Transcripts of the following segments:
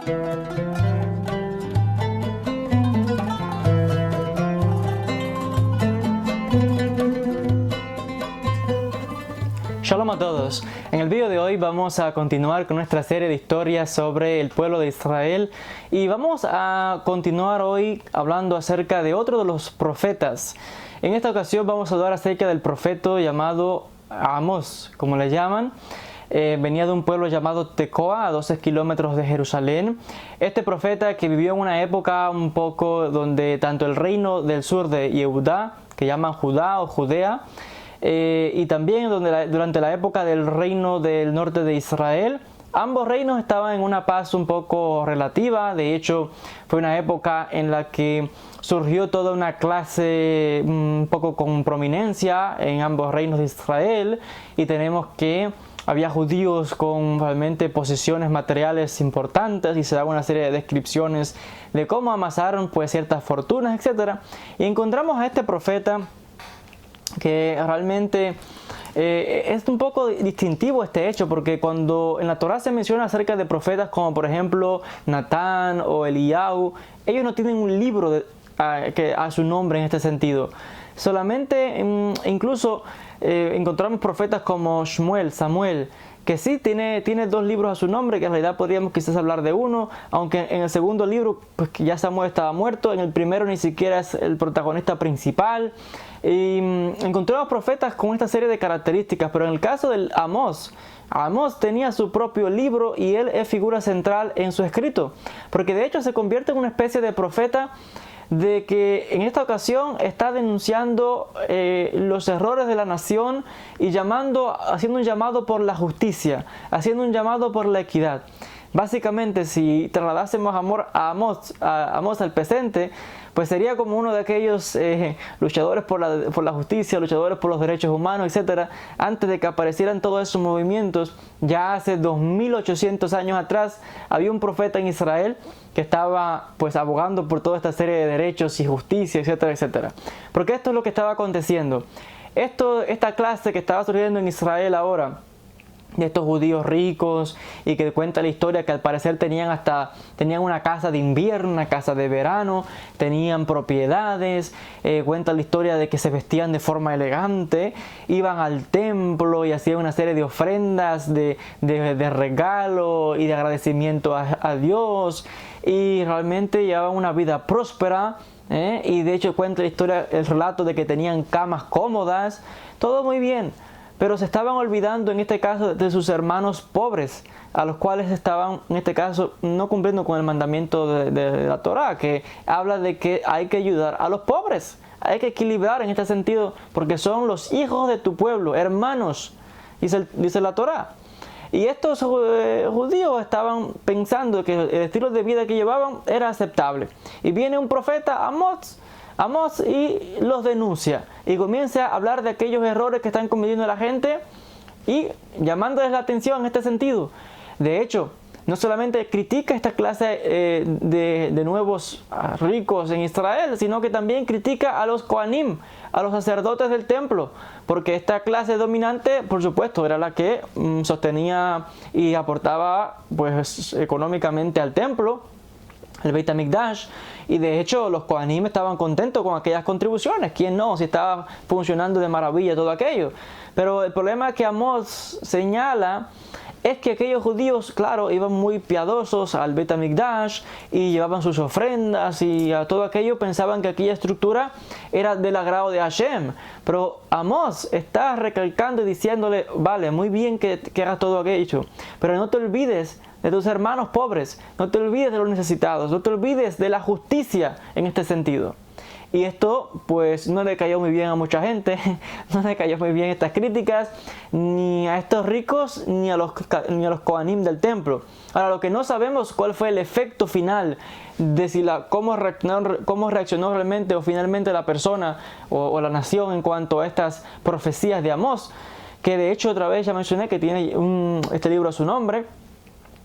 Shalom a todos. En el video de hoy vamos a continuar con nuestra serie de historias sobre el pueblo de Israel y vamos a continuar hoy hablando acerca de otro de los profetas. En esta ocasión vamos a hablar acerca del profeta llamado Amós, como le llaman. Venía de un pueblo llamado Tecoa, a 12 kilómetros de Jerusalén. Este profeta que vivió en una época un poco donde tanto el reino del sur de Yehudá, que llaman Judá o Judea, y también durante la época del reino del norte de Israel, ambos reinos estaban en una paz un poco relativa. De hecho, fue una época en la que surgió toda una clase un poco con prominencia en ambos reinos de Israel, y tenemos que había judíos con realmente posesiones materiales importantes y se da una serie de descripciones de cómo amasaron pues ciertas fortunas, etc. Y encontramos a este profeta que realmente es un poco distintivo este hecho, porque cuando en la Torá se menciona acerca de profetas como por ejemplo Natán o Eliyahu, ellos no tienen un libro que a su nombre en este sentido. Solamente incluso encontramos profetas como Samuel, que sí tiene dos libros a su nombre, que en realidad podríamos quizás hablar de uno, aunque en el segundo libro pues ya Samuel estaba muerto, en el primero ni siquiera es el protagonista principal. Y encontramos profetas con esta serie de características, pero en el caso del Amós tenía su propio libro y él es figura central en su escrito, porque de hecho se convierte en una especie de profeta de que en esta ocasión está denunciando los errores de la nación y haciendo un llamado por la justicia, haciendo un llamado por la equidad. Básicamente, si trasladásemos a Amós al presente, pues sería como uno de aquellos luchadores por la justicia, luchadores por los derechos humanos, etc. Antes de que aparecieran todos esos movimientos, ya hace 2800 años atrás, había un profeta en Israel que estaba pues abogando por toda esta serie de derechos y justicia, etcétera, etcétera. Porque esto es lo que estaba aconteciendo. Esta clase que estaba surgiendo en Israel ahora, de estos judíos ricos, y que cuenta la historia que al parecer tenían una casa de invierno, una casa de verano, tenían propiedades, cuenta la historia de que se vestían de forma elegante, iban al templo y hacían una serie de ofrendas de regalo y de agradecimiento a Dios, y realmente llevaban una vida próspera, y de hecho cuenta la historia, el relato de que tenían camas cómodas, todo muy bien. Pero se estaban olvidando en este caso de sus hermanos pobres, a los cuales estaban en este caso no cumpliendo con el mandamiento de la Torá, que habla de que hay que ayudar a los pobres, hay que equilibrar en este sentido, porque son los hijos de tu pueblo, hermanos, dice la Torá. Y estos judíos estaban pensando que el estilo de vida que llevaban era aceptable. Y viene un profeta, Amós, y los denuncia y comienza a hablar de aquellos errores que están cometiendo la gente y llamándoles la atención en este sentido. De hecho, no solamente critica esta clase de nuevos ricos en Israel, sino que también critica a los Kohanim, a los sacerdotes del templo, porque esta clase dominante, por supuesto, era la que sostenía y aportaba pues económicamente al templo, el Beit HaMikdash, y de hecho los Kohanim estaban contentos con aquellas contribuciones. ¿Quién no? Si estaba funcionando de maravilla todo aquello. Pero el problema que Amós señala es que aquellos judíos, claro, iban muy piadosos al Beit HaMikdash y llevaban sus ofrendas y a todo aquello, pensaban que aquella estructura era del agrado de Hashem. Pero Amós está recalcando y diciéndole, vale, muy bien que hagas todo aquello, pero no te olvides de tus hermanos pobres, no te olvides de los necesitados, no te olvides de la justicia en este sentido. Y esto pues no le cayó muy bien a mucha gente, no le cayó muy bien estas críticas, ni a estos ricos, ni a los Kohanim del templo. Ahora, lo que no sabemos cuál fue el efecto final de cómo reaccionó realmente o finalmente la persona o la nación en cuanto a estas profecías de Amós, que de hecho otra vez ya mencioné que tiene este libro a su nombre.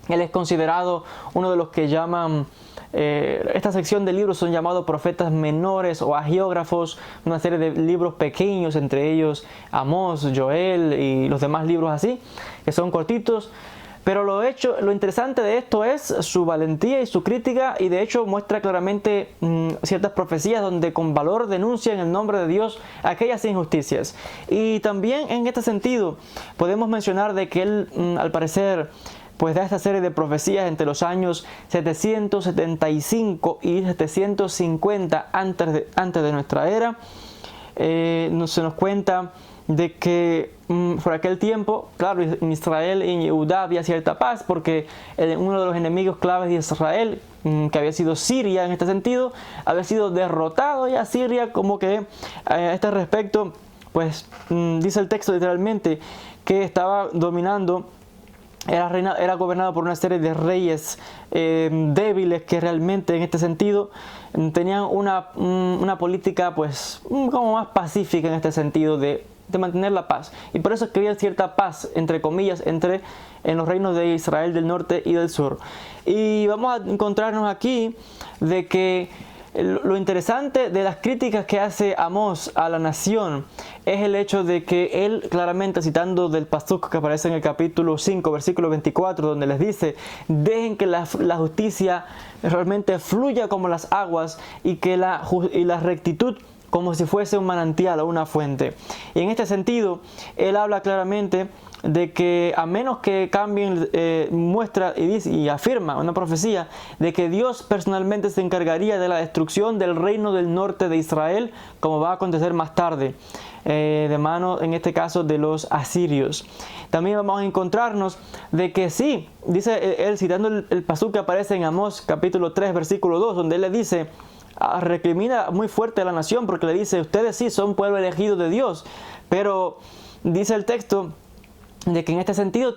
Él es considerado uno de los que llaman, esta sección de libros son llamados profetas menores o agiógrafos, una serie de libros pequeños, entre ellos Amós, Joel y los demás libros así, que son cortitos. Pero lo interesante de esto es su valentía y su crítica, y de hecho muestra claramente ciertas profecías donde con valor denuncian en el nombre de Dios aquellas injusticias. Y también en este sentido podemos mencionar de que él al parecer pues da esta serie de profecías entre los años 775 y 750 antes de nuestra era. Se nos cuenta de que por aquel tiempo, claro, en Israel y en Judá había cierta paz, porque uno de los enemigos claves de Israel, que había sido Siria en este sentido, había sido derrotado, y a Siria como que a este respecto, pues dice el texto literalmente que estaba dominando, era gobernado por una serie de reyes débiles que realmente en este sentido tenían una política pues como más pacífica en este sentido de mantener la paz, y por eso es que había cierta paz entre comillas en los reinos de Israel del norte y del sur. Y vamos a encontrarnos aquí de que lo interesante de las críticas que hace Amós a la nación es el hecho de que él, claramente citando del pasuk que aparece en el capítulo 5, versículo 24, donde les dice: dejen que la justicia realmente fluya como las aguas, y que la rectitud como si fuese un manantial o una fuente. Y en este sentido, él habla claramente de que a menos que cambien, muestra y dice y afirma una profecía de que Dios personalmente se encargaría de la destrucción del reino del norte de Israel, como va a acontecer más tarde, de mano en este caso de los asirios. También vamos a encontrarnos de que sí, dice él citando el pasuk que aparece en Amós capítulo 3 versículo 2, donde él le dice, recrimina muy fuerte a la nación, porque le dice: ustedes sí son pueblo elegido de Dios, pero dice el texto de que en este sentido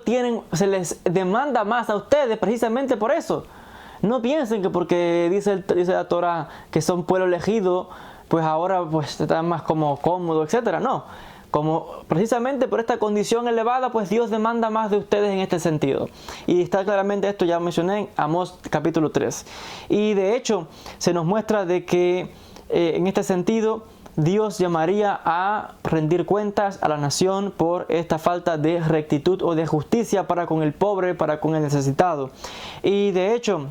se les demanda más a ustedes precisamente por eso. No piensen que porque dice la Torah que son pueblo elegido, pues ahora pues están más como cómodo, etcétera. No, como precisamente por esta condición elevada, pues Dios demanda más de ustedes en este sentido. Y está claramente esto, ya mencioné en Amós capítulo 3. Y de hecho se nos muestra de que en este sentido Dios llamaría a rendir cuentas a la nación por esta falta de rectitud o de justicia para con el pobre, para con el necesitado. Y de hecho,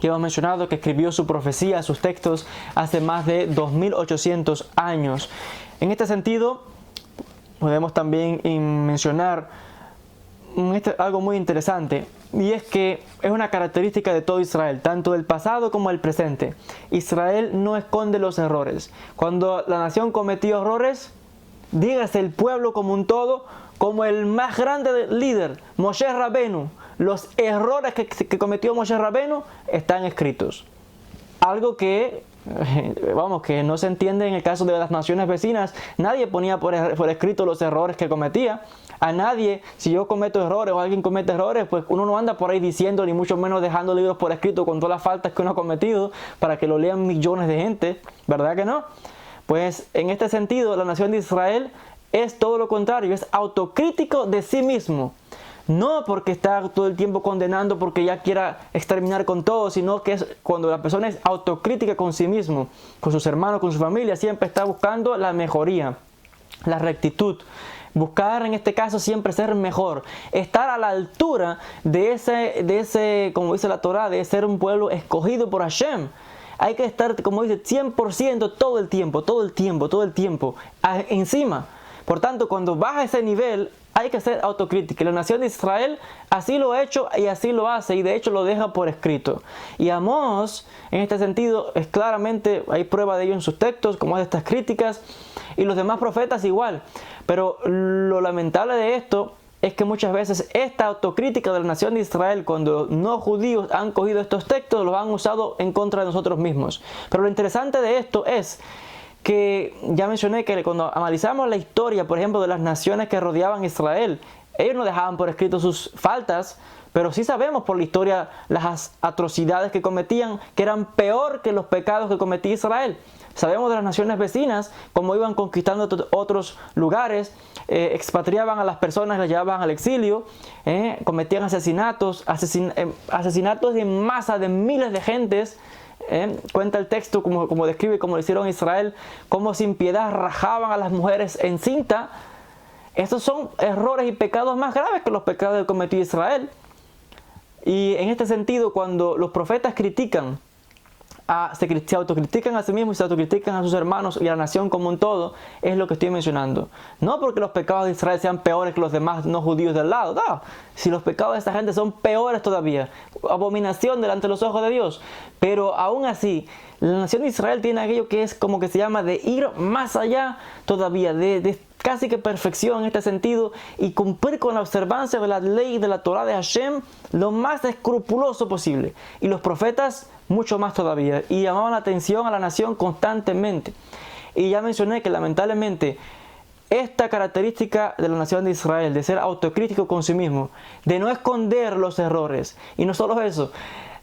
que hemos mencionado que escribió su profecía, sus textos, hace más de 2800 años. En este sentido, podemos también mencionar algo muy interesante, y es que es una característica de todo Israel, tanto del pasado como del presente. Israel no esconde los errores. Cuando la nación cometió errores, dígase el pueblo como un todo, como el más grande líder, Moshe Rabenu, los errores que cometió Moshe Rabenu están escritos. Algo que que no se entiende en el caso de las naciones vecinas. Nadie ponía por escrito los errores que cometía. A nadie, si yo cometo errores o alguien comete errores, pues uno no anda por ahí diciendo, ni mucho menos dejando libros por escrito con todas las faltas que uno ha cometido para que lo lean millones de gente, ¿verdad que no? Pues en este sentido, la nación de Israel es todo lo contrario, es autocrítico de sí mismo. No porque está todo el tiempo condenando porque ya quiera exterminar con todo, sino que es cuando la persona es autocrítica con sí mismo, con sus hermanos, con su familia, siempre está buscando la mejoría, la rectitud. Buscar en este caso siempre ser mejor, estar a la altura de ese, como dice la Torah, de ser un pueblo escogido por Hashem. Hay que estar, como dice, 100% todo el tiempo, encima. Por tanto, cuando baja ese nivel, hay que ser autocrítica. La nación de Israel así lo ha hecho y así lo hace, y de hecho lo deja por escrito. Y Amós, en este sentido, es claramente, hay prueba de ello en sus textos, como es estas críticas, y los demás profetas igual. Pero lo lamentable de esto es que muchas veces esta autocrítica de la nación de Israel, cuando no judíos han cogido estos textos, los han usado en contra de nosotros mismos. Pero lo interesante de esto es que ya mencioné que cuando analizamos la historia, por ejemplo, de las naciones que rodeaban Israel, ellos no dejaban por escrito sus faltas, pero sí sabemos por la historia las atrocidades que cometían, que eran peor que los pecados que cometía Israel. Sabemos de las naciones vecinas, cómo iban conquistando otros lugares, expatriaban a las personas, las llevaban al exilio, cometían asesinatos de masa de miles de gentes. Cuenta el texto como describe, como lo hicieron en Israel, cómo sin piedad rajaban a las mujeres en cinta. estos son errores y pecados más graves que los pecados que cometió Israel. Y en este sentido, cuando los profetas critican, se autocritican a sí mismos y se autocritican a sus hermanos y a la nación como un todo, es lo que estoy mencionando. No porque los pecados de Israel sean peores que los demás no judíos del lado, no. Si los pecados de esta gente son peores todavía, abominación delante de los ojos de Dios. Pero aún así, la nación de Israel tiene aquello que es como que se llama de ir más allá todavía, de casi que perfección en este sentido, y cumplir con la observancia de la ley de la Torah de Hashem lo más escrupuloso posible. Y los profetas mucho más todavía, y llamaban la atención a la nación constantemente. Y ya mencioné que lamentablemente esta característica de la nación de Israel, de ser autocrítico con sí mismo, de no esconder los errores, y no solo eso,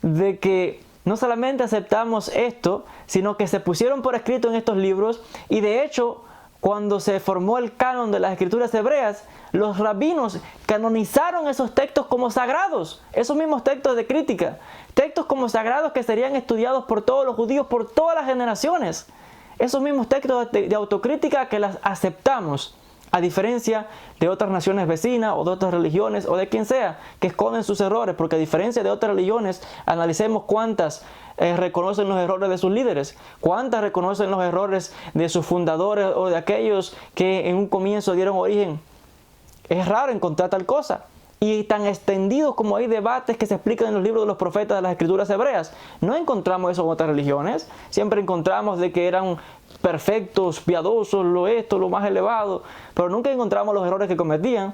de que no solamente aceptamos esto, sino que se pusieron por escrito en estos libros, y de hecho, cuando se formó el canon de las escrituras hebreas, los rabinos canonizaron esos textos como sagrados, esos mismos textos de crítica, textos como sagrados que serían estudiados por todos los judíos por todas las generaciones. Esos mismos textos de autocrítica que las aceptamos, a diferencia de otras naciones vecinas o de otras religiones o de quien sea que esconden sus errores, porque a diferencia de otras religiones, analicemos cuántas reconocen los errores de sus líderes, cuántas reconocen los errores de sus fundadores o de aquellos que en un comienzo dieron origen. Es raro encontrar tal cosa. Y tan extendidos como hay debates que se explican en los libros de los profetas de las escrituras hebreas. No encontramos eso en otras religiones. Siempre encontramos de que eran perfectos, piadosos, lo más elevado. Pero nunca encontramos los errores que cometían.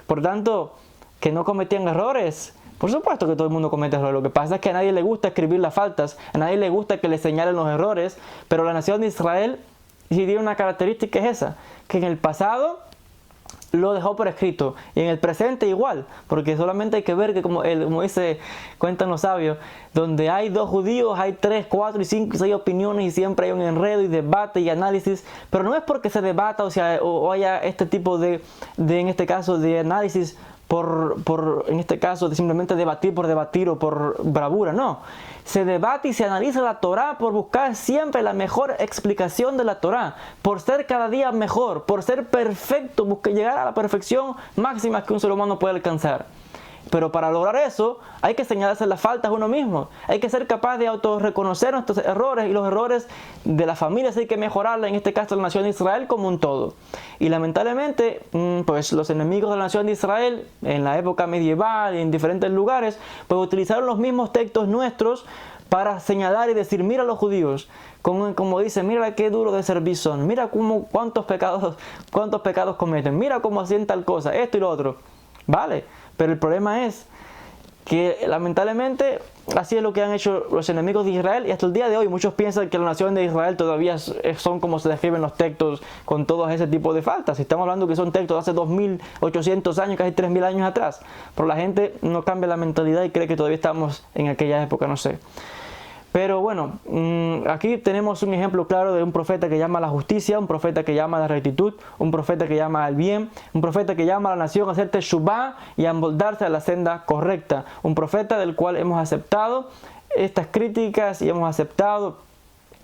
Por tanto, que no cometían errores. Por supuesto que todo el mundo comete errores. Lo que pasa es que a nadie le gusta escribir las faltas. A nadie le gusta que le señalen los errores. Pero la nación de Israel sí tiene una característica, es esa. Que en el pasado lo dejó por escrito, y en el presente igual, porque solamente hay que ver que como dice, cuentan los sabios, donde hay dos judíos, hay 3, 4 y 5 y 6 opiniones, y siempre hay un enredo y debate y análisis, pero no es porque se debata o haya este tipo de en este caso de análisis en este caso de simplemente debatir por debatir o por bravura, no. Se debate y se analiza la Torah por buscar siempre la mejor explicación de la Torah, por ser cada día mejor, por ser perfecto, buscar llegar a la perfección máxima que un ser humano puede alcanzar. Pero para lograr eso, hay que señalarse las faltas a uno mismo. Hay que ser capaz de autorreconocer nuestros errores, y los errores de las familias hay que mejorarla, en este caso la nación de Israel como un todo. Y lamentablemente, pues los enemigos de la nación de Israel, en la época medieval y en diferentes lugares, pues utilizaron los mismos textos nuestros para señalar y decir, mira a los judíos, como dice, mira qué duro de servir son, mira cuántos pecados cometen, mira cómo hacen tal cosa, esto y lo otro. Vale, pero el problema es que lamentablemente así es lo que han hecho los enemigos de Israel, y hasta el día de hoy muchos piensan que la nación de Israel todavía son como se describen los textos, con todo ese tipo de faltas. Estamos hablando que son textos de hace 2800 años, casi 3000 años atrás, pero la gente no cambia la mentalidad y cree que todavía estamos en aquella época, no sé. Pero bueno, aquí tenemos un ejemplo claro de un profeta que llama a la justicia, un profeta que llama a la rectitud, un profeta que llama al bien, un profeta que llama a la nación a hacer teshuvá y a emoldarse a la senda correcta. Un profeta del cual hemos aceptado estas críticas y hemos aceptado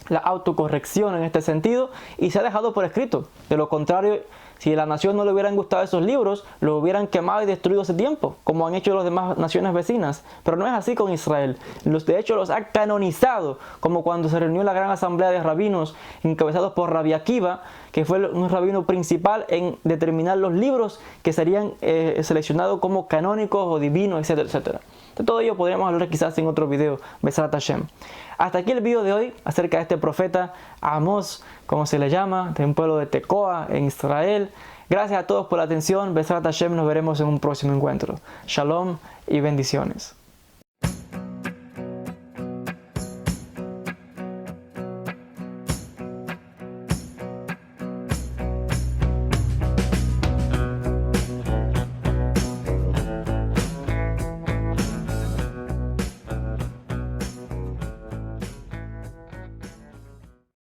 la autocorrección en este sentido, y se ha dejado por escrito. De lo contrario, si a la nación no le hubieran gustado esos libros, lo hubieran quemado y destruido hace tiempo, como han hecho las demás naciones vecinas. Pero no es así con Israel. De hecho, los ha canonizado, como cuando se reunió la gran asamblea de rabinos, encabezados por Rabbi Akiva, que fue un rabino principal en determinar los libros que serían seleccionados como canónicos o divinos, etcétera, etcétera. De todo ello podríamos hablar quizás en otro video, Bezrat Hashem. Hasta aquí el video de hoy acerca de este profeta Amós, como se le llama, de un pueblo de Tecoa en Israel. Gracias a todos por la atención. Bezrat Hashem, nos veremos en un próximo encuentro. Shalom y bendiciones.